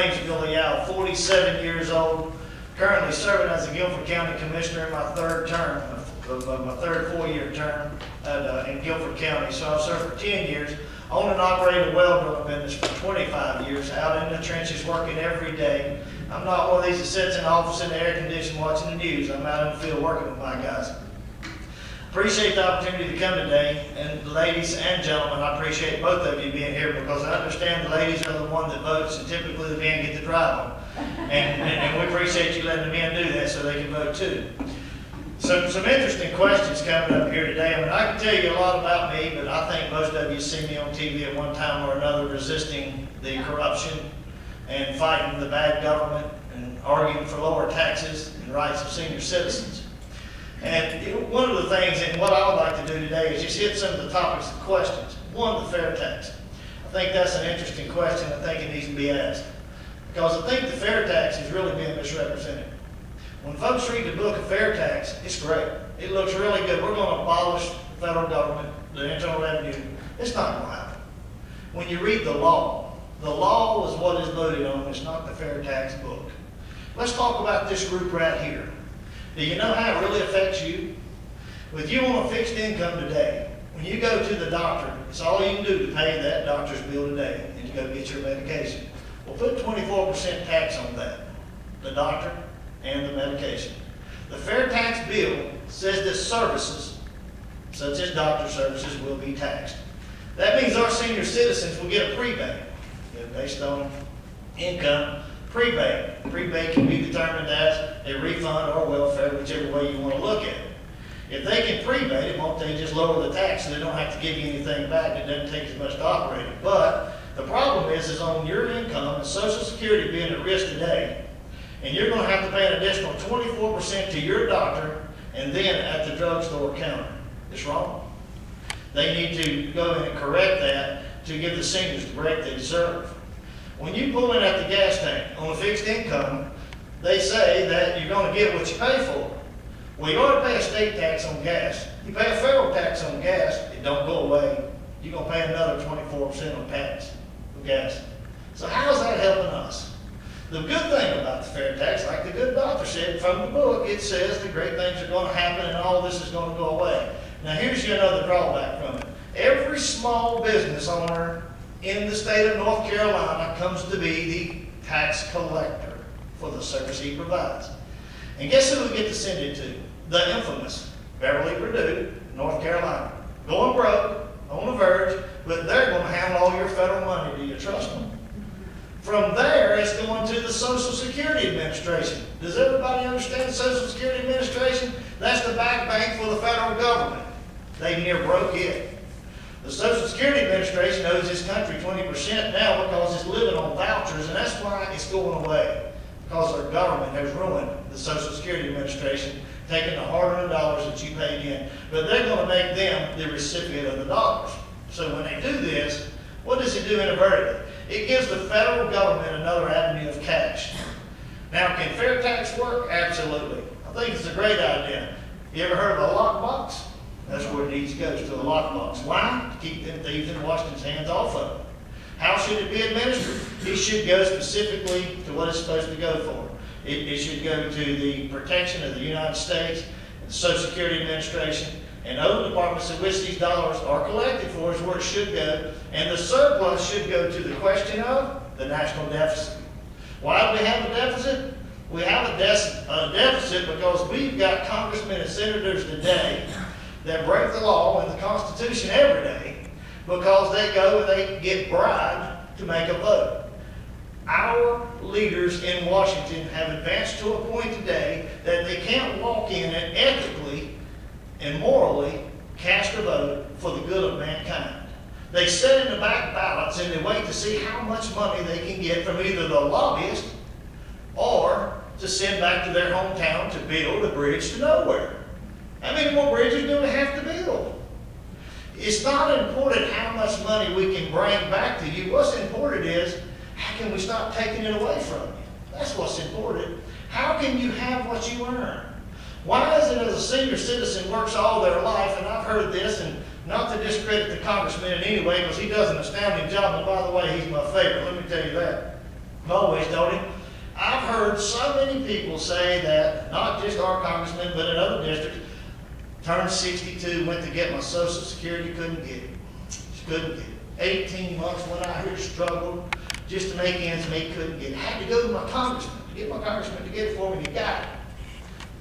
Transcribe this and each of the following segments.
name's Bill Yao, 47 years old, currently serving as a Guilford County Commissioner in my third term, my third four-year term in Guilford County. So I've served for 10 years, own and operate a well drilling business for 25 years, out in the trenches working every day. I'm not one of these that sits in the office in the air conditioning watching the news. I'm out in the field working with my guys. Appreciate the opportunity to come today, and ladies and gentlemen, I appreciate both of you being here because I understand the ladies are the one that votes and typically the men get to drive them. And we appreciate you letting the men do that so they can vote too. Some interesting questions coming up here today. I mean, I can tell you a lot about me, but I think most of you see me on TV at one time or another resisting the corruption and fighting the bad government and arguing for lower taxes and rights of senior citizens. And one of the things, and what I would like to do today is just hit some of the topics and questions. One, the fair tax. I think that's an interesting question. I think it needs to be asked. Because I think the fair tax is really being misrepresented. When folks read the book of fair tax, it's great. It looks really good. We're going to abolish the federal government, the internal revenue. It's not going to happen. When you read the law is what is voted on. It's not the fair tax book. Let's talk about this group right here. Do you know how it really affects you? With you on a fixed income today, when you go to the doctor, it's all you can do to pay that doctor's bill today and to go get your medication. Well, put 24% tax on that, the doctor and the medication. The fair tax bill says that services, such as doctor services, will be taxed. That means our senior citizens will get a prebate based on income. Prebate. Prebate can be determined as a refund or welfare, whichever way you want to look at it. If they can prebate it, won't they just lower the tax so they don't have to give you anything back? It doesn't take as much to operate it. But the problem is on your income and Social Security being at risk today, and you're going to have to pay an additional 24% to your doctor and then at the drugstore counter. It's wrong. They need to go in and correct that to give the seniors the break they deserve. When you pull in at the gas tank on a fixed income, they say that you're going to get what you pay for. Well, you ought to pay a state tax on gas. You pay a federal tax on gas, it don't go away. You're going to pay another 24% on tax for gas. So how is that helping us? The good thing about the fair tax, like the good doctor said from the book, it says the great things are going to happen and all this is going to go away. Now here's another drawback from it. Every small business owner in the state of North Carolina comes to be the tax collector for the service he provides. And guess who we get to send it to? The infamous Beverly Perdue, North Carolina. Going broke, on the verge, but they're going to handle all your federal money. Do you trust them? From there, it's going to the Social Security Administration. Does everybody understand the Social Security Administration? That's the back bank for the federal government. They near broke it. The Social Security Administration owes this country 20% now because it's living on vouchers, and that's why it's going away. Because our government has ruined the Social Security Administration, taking the hard-earned dollars that you paid in. But they're going to make them the recipient of the dollars. So when they do this, what does it do inadvertently? It gives the federal government another avenue of cash. Now, can fair tax work? Absolutely. I think it's a great idea. You ever heard of a lockbox? That's where it needs to go, to a lockbox. Why? To keep them thieves in Washington's hands off of it. How should it be administered? It should go specifically to what it's supposed to go for. It should go to the protection of the United States, the Social Security Administration, and other departments in which these dollars are collected for is where it should go. And the surplus should go to the question of the national deficit. Why do we have a deficit? We have a deficit because we've got congressmen and senators today that break the law and the Constitution every day because they go and they get bribed to make a vote. Our leaders in Washington have advanced to a point today that they can't walk in and ethically and morally cast a vote for the good of mankind. They sit in the back ballots and they wait to see how much money they can get from either the lobbyist or to send back to their hometown to build a bridge to nowhere. How many more bridges do we have to build? It's not important how much money we can bring back to you. What's important is, how can we stop taking it away from you? That's what's important. How can you have what you earn? Why is it as a senior citizen works all their life, and I've heard this, and not to discredit the congressman in any way, because he does an astounding job, and by the way, he's my favorite, let me tell you that. I've always told him, I've heard so many people say that, not just our congressman, but in other districts, turned 62, went to get my Social Security, couldn't get it. Just couldn't get it. 18 months when I here struggled just to make ends meet, couldn't get it. Had to go to my congressman, to get my congressman to get it for me, and he got it.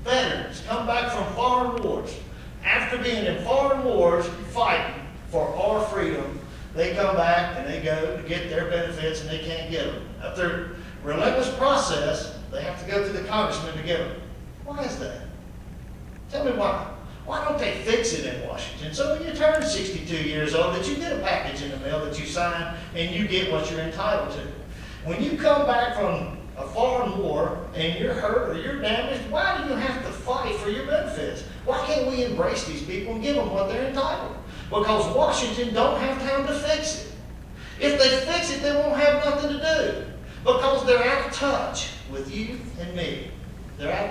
Veterans come back from foreign wars. After being in foreign wars, fighting for our freedom, they come back and they go to get their benefits and they can't get them. After a relentless process, they have to go to the congressman to get them. Why is that? Tell me why. Why don't they fix it in Washington? So when you turn 62 years old, that you get a package in the mail that you sign and you get what you're entitled to. When you come back from a foreign war and you're hurt or you're damaged, why do you have to fight for your benefits? Why can't we embrace these people and give them what they're entitled? Because Washington don't have time to fix it. If they fix it, they won't have nothing to do. Because they're out of touch with you and me. They're out